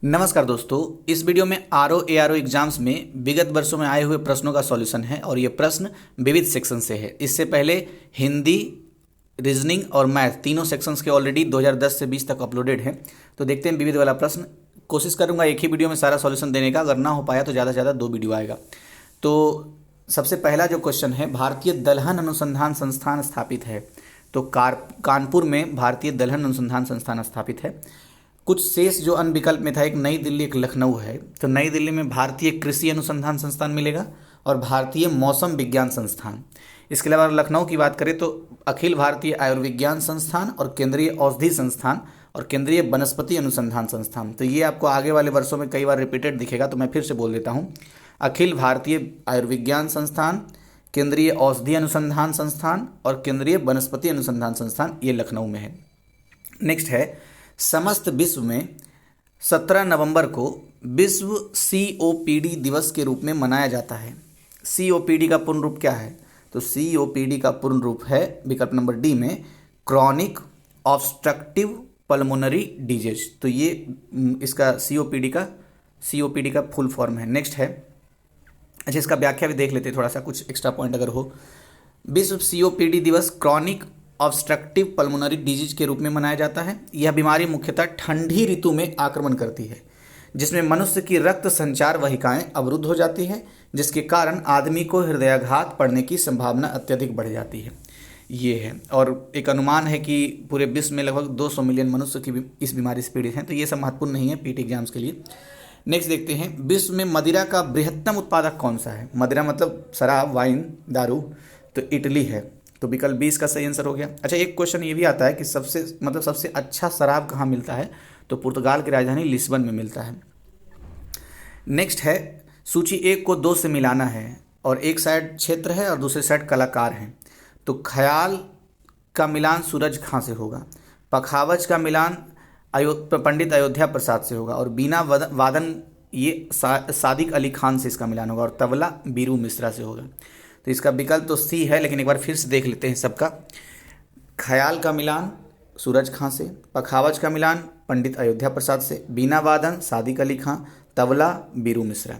नमस्कार दोस्तों, इस वीडियो में आरओ एआरओ एग्जाम्स में विगत वर्षों में आए हुए प्रश्नों का सॉल्यूशन है और ये प्रश्न विविध सेक्शन से है। इससे पहले हिंदी, रीजनिंग और मैथ तीनों सेक्शंस के ऑलरेडी 2010 से 20 तक अपलोडेड हैं। तो देखते हैं विविध वाला प्रश्न। कोशिश करूंगा एक ही वीडियो में सारा सॉल्यूशन देने का, अगर ना हो पाया तो ज़्यादा से ज़्यादा 2 वीडियो आएगा। तो सबसे पहला जो क्वेश्चन है, भारतीय दलहन अनुसंधान संस्थान स्थापित है। तो कानपुर में भारतीय दलहन अनुसंधान संस्थान स्थापित है। कुछ शेष जो अन्य विकल्प में था, एक नई दिल्ली एक लखनऊ है। तो नई दिल्ली में भारतीय कृषि अनुसंधान संस्थान मिलेगा और भारतीय मौसम विज्ञान संस्थान। इसके अलावा लखनऊ की बात करें तो अखिल भारतीय आयुर्विज्ञान संस्थान और केंद्रीय औषधि संस्थान और केंद्रीय वनस्पति अनुसंधान संस्थान। तो ये आपको आगे वाले वर्षों में कई बार रिपीटेड दिखेगा, तो मैं फिर से बोल देता हूँ। अखिल भारतीय आयुर्विज्ञान संस्थान, केंद्रीय औषधि अनुसंधान संस्थान और केंद्रीय वनस्पति अनुसंधान संस्थान, ये लखनऊ में है। नेक्स्ट है, समस्त विश्व में 17 नवंबर को विश्व सीओपीडी दिवस के रूप में मनाया जाता है। सीओपीडी का पूर्ण रूप क्या है? तो सीओपीडी का पूर्ण रूप है विकल्प नंबर डी में क्रॉनिक ऑब्स्ट्रक्टिव पल्मोनरी डिजीज। तो ये इसका सीओपीडी का फुल फॉर्म है। नेक्स्ट है, अच्छा इसका व्याख्या भी देख लेते हैं, थोड़ा सा कुछ एक्स्ट्रा पॉइंट अगर हो। विश्व सीओपीडी दिवस क्रॉनिक ऑब्स्ट्रक्टिव पल्मोनरी डिजीज के रूप में मनाया जाता है। यह बीमारी मुख्यतः ठंडी ऋतु में आक्रमण करती है, जिसमें मनुष्य की रक्त संचार वाहिकाएं अवरुद्ध हो जाती है, जिसके कारण आदमी को हृदयाघात पड़ने की संभावना अत्यधिक बढ़ जाती है। ये है, और एक अनुमान है कि पूरे विश्व में लगभग 200 मिलियन मनुष्य की इस बीमारी से पीड़ित हैं। तो ये सब महत्वपूर्ण नहीं है पीटी एग्जाम्स के लिए। नेक्स्ट देखते हैं, विश्व में मदिरा का बृहत्तम उत्पादक कौन सा है? मदिरा मतलब शराब, वाइन, दारू। तो इटली है। तो विकल्प 20 का सही आंसर हो गया। अच्छा, एक क्वेश्चन ये भी आता है कि सबसे अच्छा शराब कहाँ मिलता है? तो पुर्तगाल की राजधानी लिस्बन में मिलता है। नेक्स्ट है, सूची 1 को 2 से मिलाना है और एक साइड क्षेत्र है और दूसरी साइड कलाकार हैं। तो ख्याल का मिलान सूरज खां से होगा, पखावज का मिलान पंडित अयोध्या प्रसाद से होगा और बीना वादन ये सादिक अली खान से इसका मिलान होगा और तबला बीरू मिश्रा से होगा। तो इसका विकल्प तो सी है, लेकिन एक बार फिर से देख लेते हैं सबका। ख्याल का मिलान सूरज खां से, पखावज का मिलान पंडित अयोध्या प्रसाद से, बीना वादन सादिक अली खां, तबला बीरू मिश्रा।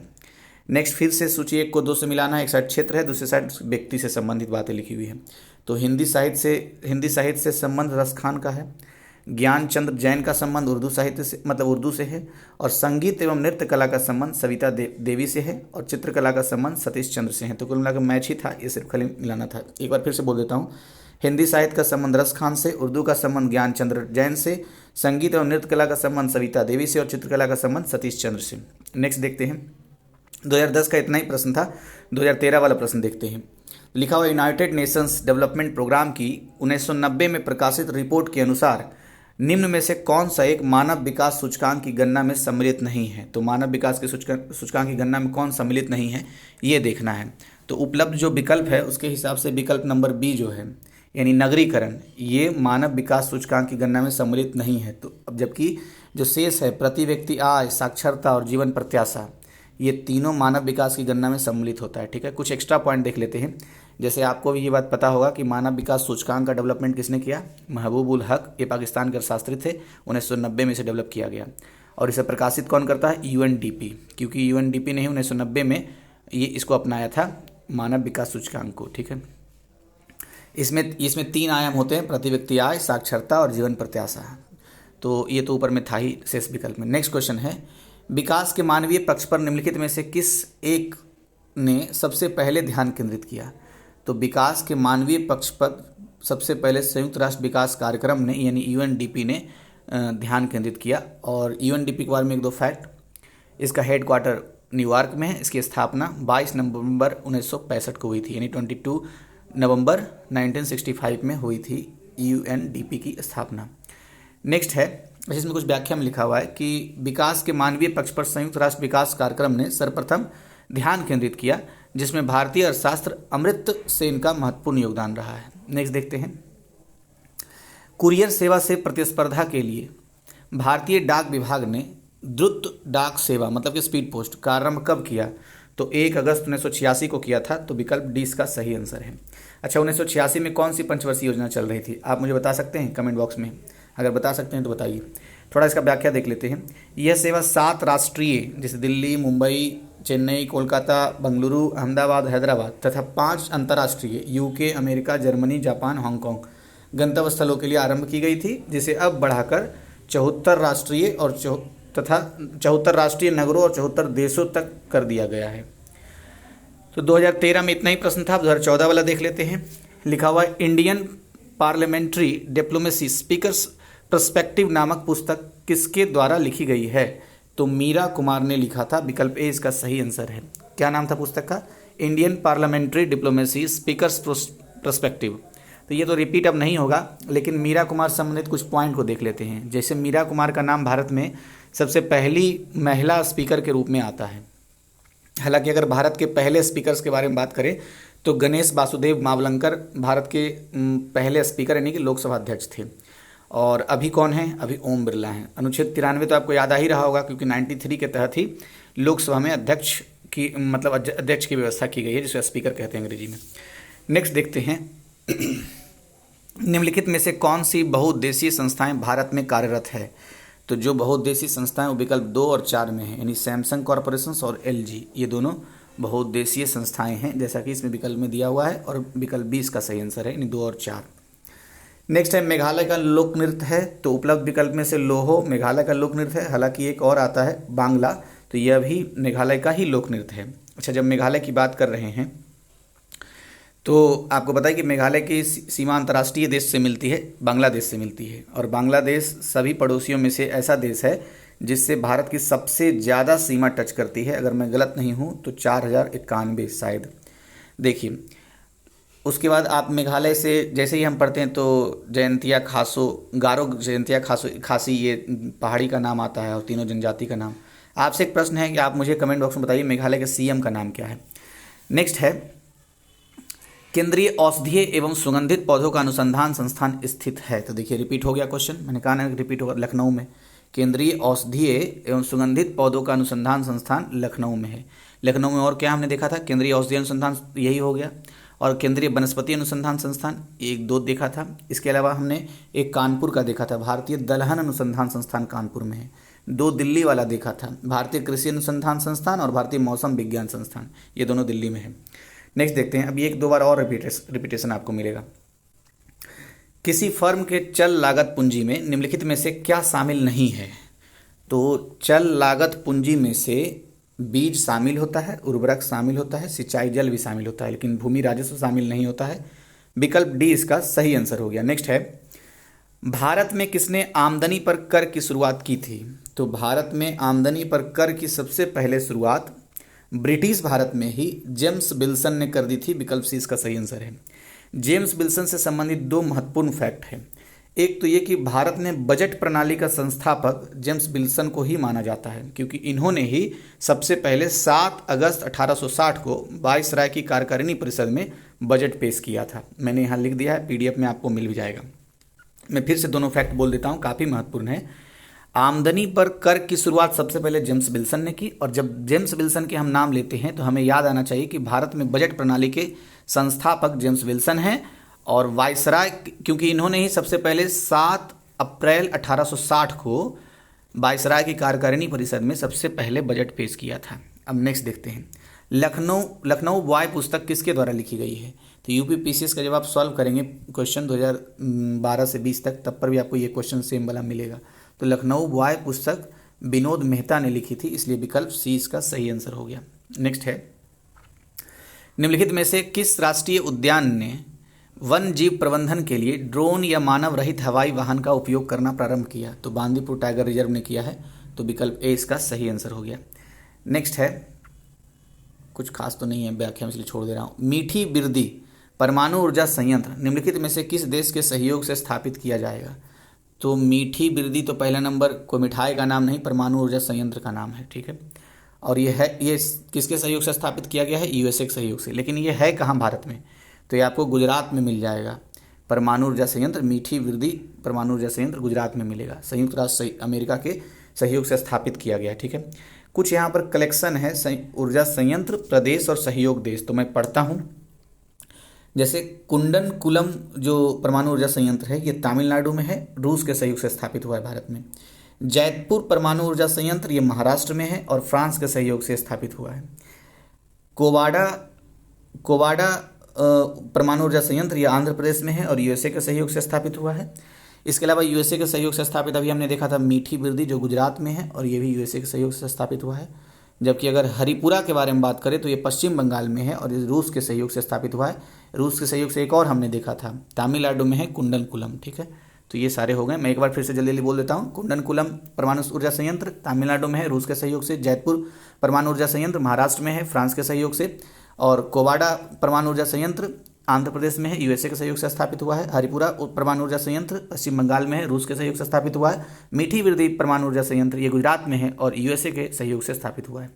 नेक्स्ट, फिर से सूची 1 को 2 से मिलाना है। एक साइड क्षेत्र है, दूसरी साइड व्यक्ति से संबंधित बातें लिखी हुई है। तो हिंदी साहित्य से संबंध रस खान का है, ज्ञानचंद्र जैन का संबंध उर्दू साहित्य से उर्दू से है और संगीत एवं नृत्य कला का संबंध सविता देवी से है और चित्रकला का संबंध सतीश चंद्र से है। तो कुल मिलाकर मैच ही था, ये सिर्फ खाली मिलाना था। एक बार फिर से बोल देता हूँ, हिंदी साहित्य का संबंध रस खान से, उर्दू का संबंध ज्ञानचंद्र जैन से, संगीत एवं नृत्य कला का संबंध सविता देवी से और चित्रकला का संबंध सतीश चंद्र से। नेक्स्ट देखते हैं, 2010 का इतना ही प्रश्न था। 2013 वाला प्रश्न देखते हैं। लिखा हुआ, यूनाइटेड नेशंस डेवलपमेंट प्रोग्राम की 1990 में प्रकाशित रिपोर्ट के अनुसार निम्न में से कौन सा एक मानव विकास सूचकांक की गणना में सम्मिलित नहीं है? तो मानव विकास के सूचकांक की गणना में कौन सम्मिलित नहीं है, ये देखना है। तो उपलब्ध जो विकल्प है उसके हिसाब से विकल्प नंबर बी जो है, यानी नगरीकरण, ये मानव विकास सूचकांक की गणना में सम्मिलित नहीं है। तो अब जबकि जो शेष है, प्रति व्यक्ति आय, साक्षरता और जीवन प्रत्याशा, ये तीनों मानव विकास की गणना में सम्मिलित होता है। ठीक है, कुछ एक्स्ट्रा पॉइंट देख लेते हैं। जैसे आपको भी ये बात पता होगा कि मानव विकास सूचकांक का डेवलपमेंट किसने किया? महबूब उल हक, ये पाकिस्तान के अर्थशास्त्री थे। 1990 में इसे डेवलप किया गया और इसे प्रकाशित कौन करता है? यूएनडीपी, क्योंकि यूएनडीपी ने ही 1990 में ये इसको अपनाया था, मानव विकास सूचकांक को। ठीक है, इसमें 3 आयाम होते हैं, प्रति व्यक्ति आय, साक्षरता और जीवन प्रत्याशा। तो ये तो ऊपर में था ही शेष विकल्प में। नेक्स्ट क्वेश्चन है, विकास के मानवीय पक्ष पर निम्नलिखित में से किस एक ने सबसे पहले ध्यान केंद्रित किया? तो विकास के मानवीय पक्ष पर सबसे पहले संयुक्त राष्ट्र विकास कार्यक्रम ने, यानी यूएनडीपी ने ध्यान केंद्रित किया। और यूएनडीपी के बारे में 1-2 फैक्ट, इसका हेडक्वार्टर न्यूयॉर्क में है। इसकी स्थापना 22 नवंबर 1965 को हुई थी, यानी 22 नवंबर 1965 में हुई थी यूएनडीपी की स्थापना। नेक्स्ट है, इसमें कुछ व्याख्या में लिखा हुआ है कि विकास के मानवीय पक्ष पर संयुक्त राष्ट्र विकास कार्यक्रम ने सर्वप्रथम ध्यान केंद्रित किया, जिसमें भारतीय अर्थशास्त्र अमर्त्य सेन का महत्वपूर्ण योगदान रहा है। नेक्स्ट देखते हैं, कुरियर सेवा से प्रतिस्पर्धा के लिए भारतीय डाक विभाग ने द्रुत डाक सेवा मतलब कि स्पीड पोस्ट का आरंभ कब किया? तो 1 अगस्त 1986 को किया था। तो विकल्प डी इसका सही आंसर है। अच्छा, 1986 में कौन सी पंचवर्षीय योजना चल रही थी? आप मुझे बता सकते हैं कमेंट बॉक्स में, अगर बता सकते हैं तो बताइए। थोड़ा इसका व्याख्या देख लेते हैं। यह सेवा 7 राष्ट्रीय जैसे दिल्ली, मुंबई, चेन्नई, कोलकाता, बेंगलुरु, अहमदाबाद, हैदराबाद तथा 5 अंतर्राष्ट्रीय UK, America, Germany, Japan, Hong Kong गंतव्य स्थलों के लिए आरंभ की गई थी, जिसे अब बढ़ाकर 74 राष्ट्रीय और 74 राष्ट्रीय नगरों और 74 देशों तक कर दिया गया है। तो 2013 में इतना ही प्रश्न था। 2014 वाला देख लेते हैं। लिखा हुआ है Indian parliamentary diplomacy speakers perspective नामक पुस्तक किसके द्वारा लिखी गई है? तो मीरा कुमार ने लिखा था। विकल्प ए इसका सही आंसर है। क्या नाम था पुस्तक का? Indian parliamentary diplomacy speakers perspective. तो ये तो रिपीट अब नहीं होगा, लेकिन मीरा कुमार संबंधित कुछ पॉइंट को देख लेते हैं। जैसे मीरा कुमार का नाम भारत में सबसे पहली महिला स्पीकर के रूप में आता है। हालांकि अगर भारत के पहले स्पीकर्स के बारे में बात करें तो गणेश वासुदेव मावलंकर भारत के पहले स्पीकर यानी कि लोकसभा अध्यक्ष थे। और अभी कौन है? अभी ओम बिरला हैं। अनुच्छेद 93 तो आपको याद आ ही रहा होगा, क्योंकि 93 के तहत ही लोकसभा में अध्यक्ष की अध्यक्ष की व्यवस्था की गई है, जिसे स्पीकर कहते हैं अंग्रेजी में। नेक्स्ट देखते हैं निम्नलिखित में से कौन सी बहुउद्देशीय संस्थाएं भारत में कार्यरत है? तो जो बहुउद्देशीय संस्थाएं वो विकल्प 2 और 4 में है, यानी सैमसंग कॉरपोरेशन और एलजी, ये दोनों बहुउद्देशीय संस्थाएं हैं, जैसा कि इसमें विकल्प में दिया हुआ है। और विकल्प 20 का सही आंसर है, यानी 2 और 4। नेक्स्ट है मेघालय का लोक नृत्य है। तो उपलब्ध विकल्प में से लोहो मेघालय का लोक नृत्य है। हालांकि एक और आता है बांग्ला, तो यह भी मेघालय का ही लोक नृत्य है। अच्छा, जब मेघालय की बात कर रहे हैं तो आपको पता है कि मेघालय की सीमा अंतर्राष्ट्रीय देश से मिलती है, बांग्लादेश से मिलती है। और बांग्लादेश सभी पड़ोसियों में से ऐसा देश है जिससे भारत की सबसे ज़्यादा सीमा टच करती है। अगर मैं गलत नहीं हूँ तो 4091 शायद। देखिए, उसके बाद आप मेघालय से जैसे ही हम पढ़ते हैं तो जयंतिया खासो, गारो जयंतिया खासी ये पहाड़ी का नाम आता है और तीनों जनजाति का नाम। आपसे एक प्रश्न है कि आप मुझे कमेंट बॉक्स में बताइए मेघालय के सीएम का नाम क्या है। नेक्स्ट है केंद्रीय औषधीय एवं सुगंधित पौधों का अनुसंधान संस्थान स्थित है। तो देखिए रिपीट हो गया क्वेश्चन, मैंने कहा ना रिपीट होगा। लखनऊ में केंद्रीय औषधीय एवं सुगंधित पौधों का अनुसंधान संस्थान लखनऊ में है। लखनऊ में और क्या हमने देखा था? केंद्रीय औषधीय अनुसंधान, यही हो गया। और केंद्रीय वनस्पति अनुसंधान संस्थान 1-2 देखा था। इसके अलावा हमने एक कानपुर का देखा था, भारतीय दलहन अनुसंधान संस्थान कानपुर में है। 2 दिल्ली वाला देखा था, भारतीय कृषि अनुसंधान संस्थान और भारतीय मौसम विज्ञान संस्थान, ये दोनों दिल्ली में है। नेक्स्ट देखते हैं। अभी 1-2 बार और रिपीटेशन आपको मिलेगा। किसी फर्म के चल लागत पूंजी में निम्नलिखित में से क्या शामिल नहीं है? तो चल लागत पूंजी में से बीज शामिल होता है, उर्वरक शामिल होता है, सिंचाई जल भी शामिल होता है, लेकिन भूमि राजस्व शामिल नहीं होता है। विकल्प डी इसका सही आंसर हो गया। नेक्स्ट है भारत में किसने आमदनी पर कर की शुरुआत की थी? तो भारत में आमदनी पर कर की सबसे पहले शुरुआत ब्रिटिश भारत में ही जेम्स विल्सन ने कर दी थी। विकल्प सी इसका सही आंसर है। जेम्स विल्सन से संबंधित 2 महत्वपूर्ण फैक्ट है। एक तो ये कि भारत में बजट प्रणाली का संस्थापक जेम्स विल्सन को ही माना जाता है, क्योंकि इन्होंने ही सबसे पहले 7 अगस्त 1860 को वायसराय की कार्यकारिणी परिषद में बजट पेश किया था। मैंने यहाँ लिख दिया है, पीडीएफ में आपको मिल भी जाएगा। मैं फिर से दोनों फैक्ट बोल देता हूँ, काफ़ी महत्वपूर्ण है। आमदनी पर कर की शुरुआत सबसे पहले जेम्स विल्सन ने की। और जब जेम्स विल्सन के हम नाम लेते हैं तो हमें याद आना चाहिए कि भारत में बजट प्रणाली के संस्थापक जेम्स विल्सन हैं। और वायसराय, क्योंकि इन्होंने ही सबसे पहले 7 अप्रैल 1860 को वायसराय की कार्यकारिणी परिषद में सबसे पहले बजट पेश किया था। अब नेक्स्ट देखते हैं। लखनऊ बॉय पुस्तक किसके द्वारा लिखी गई है? तो यूपी पीसीएस का जब आप सॉल्व करेंगे क्वेश्चन 2012 से 20 तक, तब पर भी आपको ये क्वेश्चन सेम वाला मिलेगा। तो लखनऊ बॉय पुस्तक विनोद मेहता ने लिखी थी, इसलिए विकल्प सी इसका सही आंसर हो गया। नेक्स्ट है निम्नलिखित में से किस राष्ट्रीय उद्यान ने वन जीव प्रबंधन के लिए ड्रोन या मानव रहित हवाई वाहन का उपयोग करना प्रारंभ किया? तो बांदीपुर टाइगर रिजर्व ने किया है, तो विकल्प ए इसका सही आंसर हो गया। नेक्स्ट है, कुछ खास तो नहीं है व्याख्या में, इसलिए छोड़ दे रहा हूँ। मीठी बिरदी परमाणु ऊर्जा संयंत्र निम्नलिखित में से किस देश के सहयोग से स्थापित किया जाएगा? तो मीठी बिरदी तो पहला नंबर कोई मिठाई का नाम नहीं, परमाणु ऊर्जा संयंत्र का नाम है, ठीक है। और ये किसके सहयोग से स्थापित किया गया है? यूएसए के सहयोग से। लेकिन ये है कहाँ भारत में? तो ये आपको गुजरात में मिल जाएगा। परमाणु ऊर्जा संयंत्र मीठी बिरदी परमाणु ऊर्जा संयंत्र गुजरात में मिलेगा, संयुक्त राष्ट्र अमेरिका के सहयोग से स्थापित किया गया है, ठीक है। कुछ यहाँ पर कलेक्शन है, ऊर्जा संयंत्र, प्रदेश और सहयोग देश, तो मैं पढ़ता हूँ। जैसे कुंडनकुलम जो परमाणु ऊर्जा संयंत्र है ये तमिलनाडु में है, रूस के सहयोग से स्थापित हुआ है भारत में। जैतपुर परमाणु ऊर्जा संयंत्र ये महाराष्ट्र में है और फ्रांस के सहयोग से स्थापित हुआ है। कोवाडा कोवाडा परमाणु ऊर्जा संयंत्र ये आंध्र प्रदेश में है और यूएसए के सहयोग से स्थापित हुआ है। इसके अलावा यूएसए के सहयोग से स्थापित अभी हमने देखा था मीठी बिरदी जो गुजरात में है और ये भी यूएसए के सहयोग से स्थापित हुआ है। जबकि अगर हरिपुरा के बारे में बात करें तो ये पश्चिम बंगाल में है और ये रूस के सहयोग से स्थापित हुआ है। रूस के सहयोग से एक और हमने देखा था तमिलनाडु में है कुंडनकुलम। ठीक है, तो ये सारे हो गए। मैं एक बार फिर से जल्दी जल्दी बोल देता हूँ। कुंडनकुलम परमाणु ऊर्जा संयंत्र तमिलनाडु में है रूस के सहयोग से, जैतपुर परमाणु ऊर्जा संयंत्र महाराष्ट्र में है फ्रांस के सहयोग से, और कोवाडा परमाणु ऊर्जा संयंत्र आंध्र प्रदेश में है यूएसए के सहयोग से स्थापित हुआ है। हरिपुरा परमाणु ऊर्जा संयंत्र पश्चिम बंगाल में है रूस के सहयोग से स्थापित हुआ है। मीठी बिरदी परमाणु ऊर्जा संयंत्र ये गुजरात में है और यूएसए के सहयोग से स्थापित हुआ है।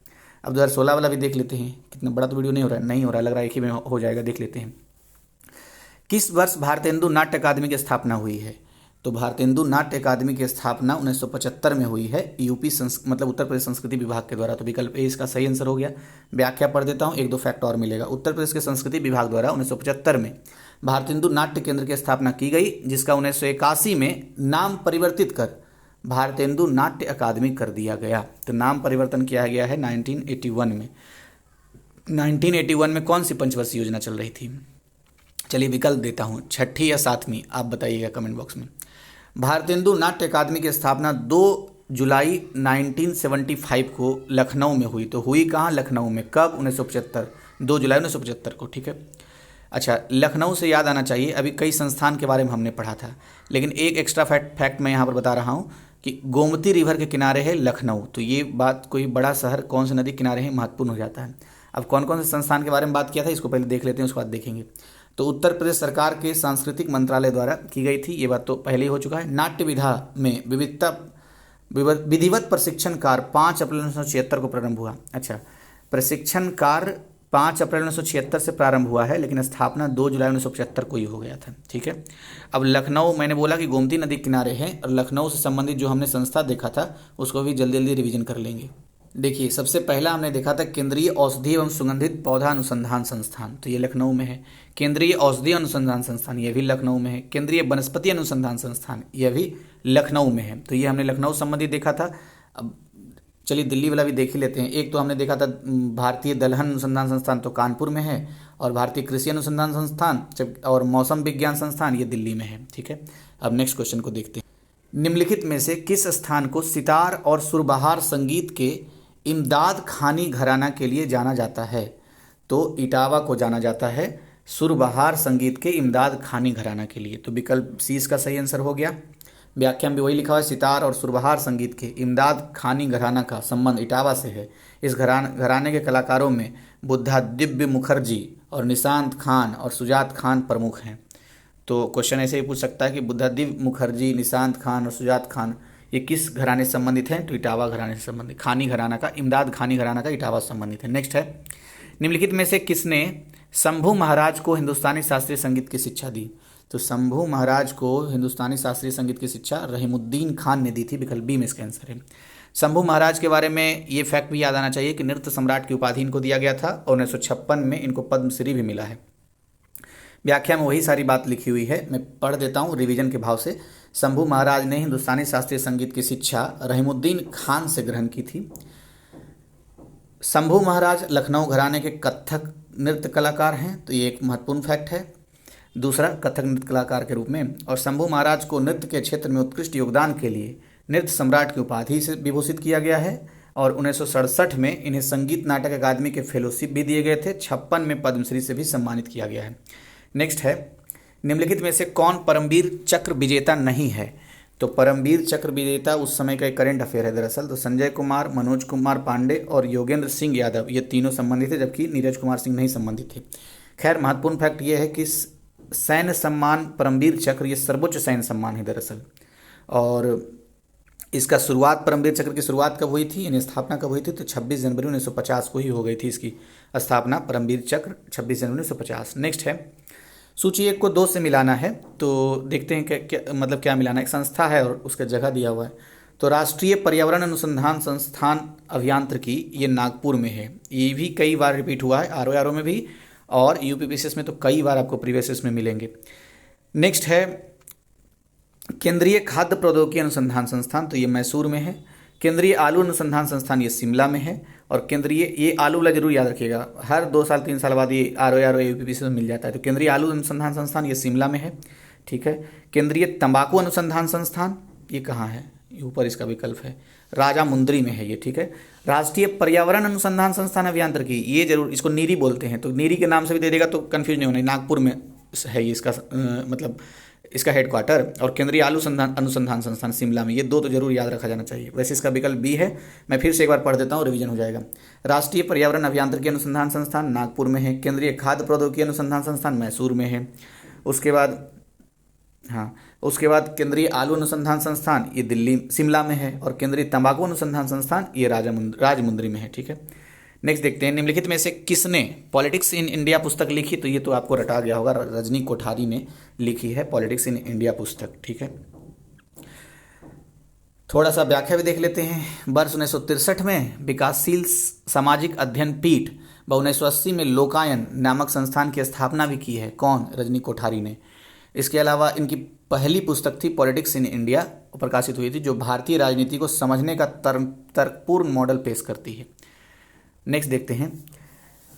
अब 2016 वाला भी देख लेते हैं। कितना बड़ा तो वीडियो नहीं हो रहा है, लग रहा है एक ही में हो जाएगा। देख लेते हैं। किस वर्ष भारतेंदु नाट्य अकादमी की स्थापना हुई है? तो भारतेंदु नाट्य अकादमी की स्थापना 1975 में हुई है यूपी मतलब उत्तर प्रदेश संस्कृति विभाग के द्वारा। तो विकल्प ए इसका सही आंसर हो गया। व्याख्या पढ़ देता हूँ, एक दो फैक्ट और मिलेगा। उत्तर प्रदेश के संस्कृति विभाग द्वारा 1975 में भारतेंदु नाट्य केंद्र की स्थापना की गई, जिसका 1981 में नाम परिवर्तित कर भारतेंदु नाट्य अकादमी कर दिया गया। तो नाम परिवर्तन किया गया है 1981 में। 1981 में कौन सी पंचवर्षीय योजना चल रही थी? चलिए विकल्प देता हूँ, छठी या सातवीं, आप बताइएगा कमेंट बॉक्स में। भारतेंदु नाट्य अकादमी की स्थापना 2 जुलाई 1975 को लखनऊ में हुई। तो हुई कहाँ? लखनऊ में। कब? 1975, 2 जुलाई 1975 को। ठीक है, अच्छा लखनऊ से याद आना चाहिए, अभी कई संस्थान के बारे में हमने पढ़ा था, लेकिन एक एक्स्ट्रा फैक्ट मैं यहाँ पर बता रहा हूँ कि गोमती रिवर के किनारे है लखनऊ। तो ये बात कोई बड़ा शहर कौन से नदी किनारे है महत्वपूर्ण हो जाता है। अब कौन कौन से संस्थान के बारे में बात किया था इसको पहले देख लेते हैं, उसके बाद देखेंगे। तो उत्तर प्रदेश सरकार के सांस्कृतिक मंत्रालय द्वारा की गई थी, ये बात तो पहले ही हो चुका है। नाट्य विधा में विधिवत प्रशिक्षण कार्य 5 अप्रैल 1976 को प्रारंभ हुआ। अच्छा, प्रशिक्षण कार्य 5 अप्रैल 1976 से प्रारंभ हुआ है, लेकिन स्थापना 2 जुलाई 1975 को ही हो गया था। ठीक है, अब लखनऊ, मैंने बोला कि गोमती नदी किनारे है और लखनऊ से संबंधित जो हमने संस्था देखा था उसको भी जल्दी जल्दी रिवीजन कर लेंगे। देखिए, सबसे पहला हमने देखा था केंद्रीय औषधि एवं सुगंधित पौधा अनुसंधान संस्थान, तो ये लखनऊ में है। केंद्रीय औषधि अनुसंधान संस्थान, ये भी लखनऊ में है। केंद्रीय वनस्पति अनुसंधान संस्थान, यह भी लखनऊ में है। तो ये हमने लखनऊ संबंधित देखा था। अब चलिए दिल्ली वाला भी देख ही लेते हैं। एक तो हमने देखा था भारतीय दलहन अनुसंधान संस्थान, तो कानपुर में है, और भारतीय कृषि अनुसंधान संस्थान और मौसम विज्ञान संस्थान ये दिल्ली में है। ठीक है, अब नेक्स्ट क्वेश्चन को देखते हैं। निम्नलिखित में से किस स्थान को सितार और सुरबहार संगीत के इमदाद खानी घराना के लिए जाना जाता है? तो इटावा को जाना जाता है सुरबहार संगीत के इमदाद खानी घराना के लिए। तो विकल्प सी इसका सही आंसर हो गया। व्याख्या में भी वही लिखा हुआ है, सितार और सुरबहार संगीत के इमदाद खानी घराना का संबंध इटावा से है। इस घराने के कलाकारों में बुद्धा दिव्य मुखर्जी और निशांत खान और सुजात खान प्रमुख हैं। तो क्वेश्चन ऐसे ही पूछ सकता है कि बुद्धा दिव्य मुखर्जी, निशांत खान और सुजात खान ये किस घराने से संबंधित हैं? तो इटावा घराने से संबंधित, खानी घराना का, इमदाद खानी घराना का इटावा से संबंधित है। नेक्स्ट है, निम्नलिखित में से किसने शंभू महाराज को हिंदुस्तानी शास्त्रीय संगीत की शिक्षा दी? तो शंभू महाराज को हिंदुस्तानी शास्त्रीय संगीत की शिक्षा रहीमुद्दीन खान ने दी थी। विकल्प बी में इसका आंसर है। शंभू महाराज के बारे में ये फैक्ट भी याद आना चाहिए कि नृत्य सम्राट की उपाधि इनको दिया गया था और 1956 में इनको पद्मश्री भी मिला है। व्याख्या में वही सारी बात लिखी हुई है, मैं पढ़ देता हूँ रिवीजन के भाव से। शंभू महाराज ने हिंदुस्तानी शास्त्रीय संगीत की शिक्षा रहीमुद्दीन खान से ग्रहण की थी। शंभू महाराज लखनऊ घराने के कथक नृत्य कलाकार हैं, तो ये एक महत्वपूर्ण फैक्ट है। दूसरा, कथक नृत्य कलाकार के रूप में। और शंभू महाराज को नृत्य के क्षेत्र में उत्कृष्ट योगदान के लिए नृत्य सम्राट की उपाधि से विभूषित किया गया है और 1967 में इन्हें संगीत नाटक अकादमी के फेलोशिप भी दिए गए थे। 56 में पद्मश्री से भी सम्मानित किया गया है। नेक्स्ट है, निम्नलिखित में से कौन परमवीर चक्र विजेता नहीं है? तो परमवीर चक्र विजेता उस समय का एक करेंट अफेयर है दरअसल। तो संजय कुमार, मनोज कुमार पांडे और योगेंद्र सिंह यादव ये तीनों संबंधित थे, जबकि नीरज कुमार सिंह नहीं संबंधित थे। खैर, महत्वपूर्ण फैक्ट ये है कि सैन्य सम्मान परमवीर चक्र ये सर्वोच्च सैन्य सम्मान है दरअसल। और इसका शुरुआत, परमवीर चक्र की शुरुआत कब हुई थी, यानी स्थापना कब हुई थी? तो 26 जनवरी 1950 को ही हो गई थी इसकी स्थापना, परमवीर चक्र 26 जनवरी 1950। नेक्स्ट है, सूची 1 को 2 से मिलाना है, तो देखते हैं क्या मतलब क्या मिलाना है। एक संस्था है और उसका जगह दिया हुआ है। तो राष्ट्रीय पर्यावरण अनुसंधान संस्थान अभियांत्रिकी ये नागपुर में है। ये भी कई बार रिपीट हुआ है, आरओ में भी और यूपीपीसीएस में तो कई बार आपको प्रीवियस में मिलेंगे। नेक्स्ट है, केंद्रीय खाद्य प्रौद्योगिकी अनुसंधान संस्थान, तो ये मैसूर में है। केंद्रीय आलू अनुसंधान संस्थान, ये शिमला में है। और केंद्रीय, ये आलू वाला जरूर याद रखिएगा, हर 2 साल 3 साल बाद ये आर ओ यूपीपीसी से मिल जाता है। तो केंद्रीय आलू अनुसंधान संस्थान ये शिमला में है, ठीक है। केंद्रीय तंबाकू अनुसंधान संस्थान, ये कहाँ है, ये ऊपर इसका विकल्प है, राजामुंदरी में है ये, ठीक है। राष्ट्रीय पर्यावरण अनुसंधान संस्थान अभियांत्रिकी, ये जरूर, इसको नीरी बोलते हैं, तो नीरी के नाम से भी दे देगा तो कंफ्यूज नहीं होना, नागपुर में है ये इसका मतलब इसका हेडक्वार्टर। और केंद्रीय आलू अनुसंधान संस्थान शिमला में, ये 2 तो जरूर याद रखा जाना चाहिए। वैसे इसका विकल्प बी है, मैं फिर से एक बार पढ़ देता हूँ, रिवीजन हो जाएगा। राष्ट्रीय पर्यावरण अभियांत्रिकी अनुसंधान संस्थान नागपुर में है। केंद्रीय खाद्य प्रौद्योगिकी अनुसंधान संस्थान मैसूर में है। उसके बाद केंद्रीय आलू अनुसंधान संस्थान ये दिल्ली शिमला में है। और केंद्रीय तंबाकू अनुसंधान संस्थान ये राजमुंदरी में है, ठीक है। नेक्स्ट देखते हैं, निम्नलिखित में से किसने पॉलिटिक्स इन इंडिया पुस्तक लिखी, तो ये तो आपको रटा गया होगा, रजनी कोठारी ने लिखी है पॉलिटिक्स इन इंडिया पुस्तक, ठीक है। थोड़ा सा व्याख्या भी देख लेते हैं। वर्ष 1963 में विकासशील सामाजिक अध्ययन पीठ व 1980 में लोकायन नामक संस्थान की स्थापना भी की है। कौन? रजनी कोठारी ने। इसके अलावा इनकी पहली पुस्तक थी पॉलिटिक्स इन इंडिया, प्रकाशित हुई थी, जो भारतीय राजनीति को समझने का तर्कपूर्ण मॉडल पेश करती है। नेक्स्ट देखते हैं,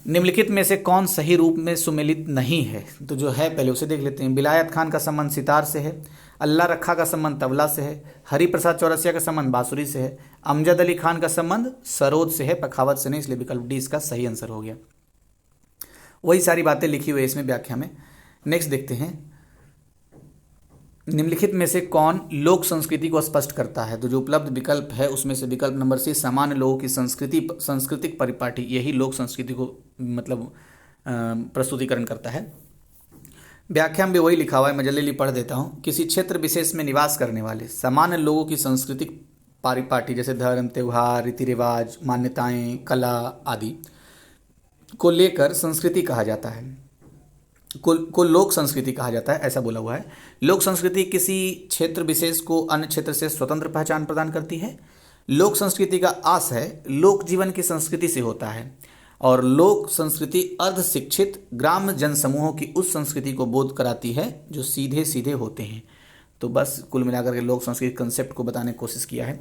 निम्नलिखित में से कौन सही रूप में सुमेलित नहीं है, तो जो है पहले उसे देख लेते हैं। विलायत खान का संबंध सितार से है, अल्लाह रखा का संबंध तबला से है, हरि प्रसाद चौरसिया का संबंध बांसुरी से है, अमजद अली खान का संबंध सरोद से है, पखावत से नहीं, इसलिए विकल्प डी इसका सही आंसर हो गया। वही सारी बातें लिखी हुई है इसमें व्याख्या में। नेक्स्ट देखते हैं, निम्नलिखित में से कौन लोक संस्कृति को स्पष्ट करता है, तो जो उपलब्ध विकल्प है उसमें से विकल्प नंबर सी, सामान्य लोगों की सांस्कृतिक परिपाटी, यही लोक संस्कृति को मतलब प्रस्तुतिकरण करता है। व्याख्या में भी वही लिखा हुआ है, मैं जल्दी पढ़ देता हूँ। किसी क्षेत्र विशेष में निवास करने वाले सामान्य लोगों की सांस्कृतिक परिपाटी, जैसे धर्म, त्यौहार, रीति रिवाज, मान्यताएं, कला आदि को लेकर संस्कृति कहा जाता है, को लोक संस्कृति कहा जाता है, ऐसा बोला हुआ है। लोक संस्कृति किसी क्षेत्र विशेष को अन्य क्षेत्र से स्वतंत्र पहचान प्रदान करती है। लोक संस्कृति का आशय लोक जीवन की संस्कृति से होता है और लोक संस्कृति अर्ध शिक्षित ग्राम्य जनसमूहों की उस संस्कृति को बोध कराती है जो सीधे सीधे होते हैं। तो बस कुल मिलाकर के लोक संस्कृति कंसेप्ट को बताने की कोशिश किया है।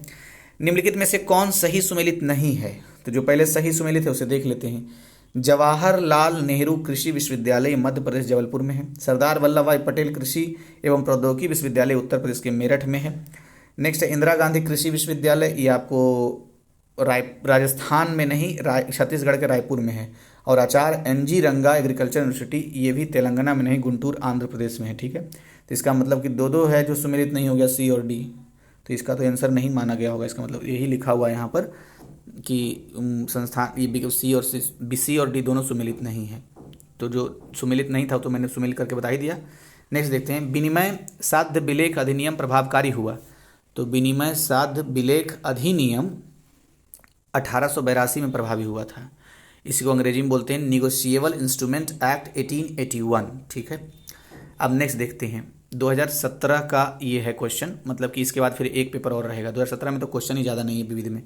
निम्नलिखित में से कौन सही सुमेलित नहीं है, तो जो पहले सही सुमेलित है उसे देख लेते हैं। जवाहरलाल नेहरू कृषि विश्वविद्यालय मध्य प्रदेश जबलपुर में है। सरदार वल्लभ भाई पटेल कृषि एवं प्रौद्योगिकी विश्वविद्यालय उत्तर प्रदेश के मेरठ में है। नेक्स्ट है इंदिरा गांधी कृषि विश्वविद्यालय, ये आपको राजस्थान में नहीं, छत्तीसगढ़ के रायपुर में है। और आचार्य NG रंगा एग्रीकल्चर यूनिवर्सिटी, ये भी तेलंगाना में नहीं, गुंटूर आंध्र प्रदेश में है, ठीक है। तो इसका मतलब कि दो है जो सुमेलित नहीं हो गया, सी और डी, तो इसका तो आंसर नहीं माना गया होगा। इसका मतलब यही लिखा हुआ है यहाँ पर कि संस्थान ये सी और डी दोनों सुमेलित नहीं है। तो जो सुमेलित नहीं था तो मैंने सुमेलित करके बता ही दिया। नेक्स्ट देखते हैं, विनिमय साध्य विलेख अधिनियम प्रभावकारी हुआ, तो विनिमय साध्य विलेख अधिनियम 1882 में प्रभावी हुआ था। इसी को अंग्रेजी में बोलते हैं निगोशिएबल इंस्ट्रूमेंट एक्ट 1881, ठीक है। अब नेक्स्ट देखते हैं 2017 का ये है क्वेश्चन, मतलब कि इसके बाद फिर एक पेपर और रहेगा। 2017 में तो क्वेश्चन ही ज़्यादा नहीं है विविध में।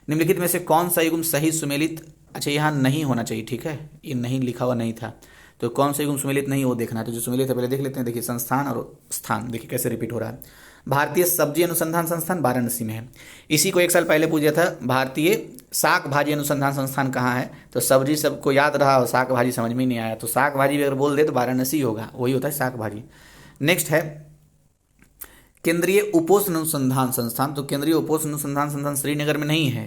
निम्नलिखित में से कौन सा युग्म सही सुमेलित, अच्छा यहाँ नहीं होना चाहिए, ठीक है, ये नहीं लिखा हुआ नहीं था, तो कौन सा युग्म सुमेलित नहीं वो देखना है। तो जो सुमेलित है पहले देख लेते हैं। देखिए संस्थान और स्थान, देखिए कैसे रिपीट हो रहा है। भारतीय सब्जी अनुसंधान संस्थान वाराणसी में है। इसी को एक साल पहले पूछा था, भारतीय शाक भाजी अनुसंधान संस्थान कहाँ है, तो सब्जी सबको याद रहा और शाक भाजी समझ में ही नहीं आया, तो शाक भाजी भी अगर बोल दे तो वाराणसी होगा, वही होता है शाक भाजी। नेक्स्ट है केंद्रीय उपोष्ण अनुसंधान संस्थान, तो केंद्रीय उपोष्ण अनुसंधान संस्थान श्रीनगर में नहीं है,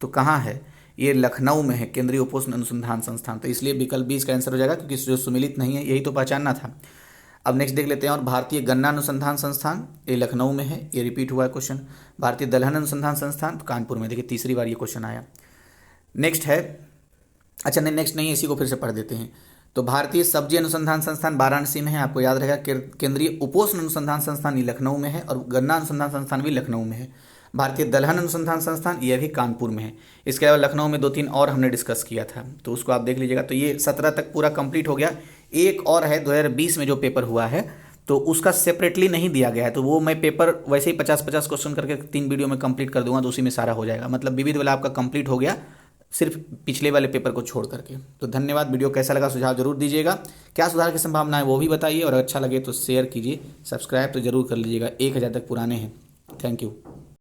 तो कहाँ है, ये लखनऊ में है केंद्रीय उपोष्ण अनुसंधान संस्थान। तो इसलिए विकल्प बी इसका आंसर हो जाएगा, क्योंकि जो सुमेलित नहीं है यही तो पहचानना था। अब नेक्स्ट देख लेते हैं, और भारतीय गन्ना अनुसंधान संस्थान ये लखनऊ में है, ये रिपीट हुआ है क्वेश्चन। भारतीय दलहन अनुसंधान संस्थान तो कानपुर में, देखिए तीसरी बार ये क्वेश्चन आया। नेक्स्ट है, अच्छा नहीं नेक्स्ट नहीं, इसी को फिर से पढ़ देते हैं। तो भारतीय सब्जी अनुसंधान संस्थान वाराणसी में है, आपको याद रहेगा। केंद्रीय उपोष्ण अनुसंधान संस्थान ये लखनऊ में है, और गन्ना अनुसंधान संस्थान भी लखनऊ में है। भारतीय दलहन अनुसंधान संस्थान यह भी कानपुर में है। इसके अलावा लखनऊ में 2-3 और हमने डिस्कस किया था, तो उसको आप देख लीजिएगा। तो ये 17 तक पूरा कंप्लीट हो गया। एक और है 2020 में जो पेपर हुआ है, तो उसका सेपरेटली नहीं दिया गया है, तो वो मैं पेपर वैसे ही 50-50 क्वेश्चन करके 3 वीडियो में कंप्लीट कर दूंगा, तो उसी में सारा हो जाएगा। मतलब विविध वाला आपका कंप्लीट हो गया, सिर्फ पिछले वाले पेपर को छोड़ करके। तो धन्यवाद। वीडियो कैसा लगा सुझाव जरूर दीजिएगा, क्या सुधार की संभावना है वो भी बताइए, और अच्छा लगे तो शेयर कीजिए, सब्सक्राइब तो जरूर कर लीजिएगा, 1000 तक पुराने हैं। Thank you.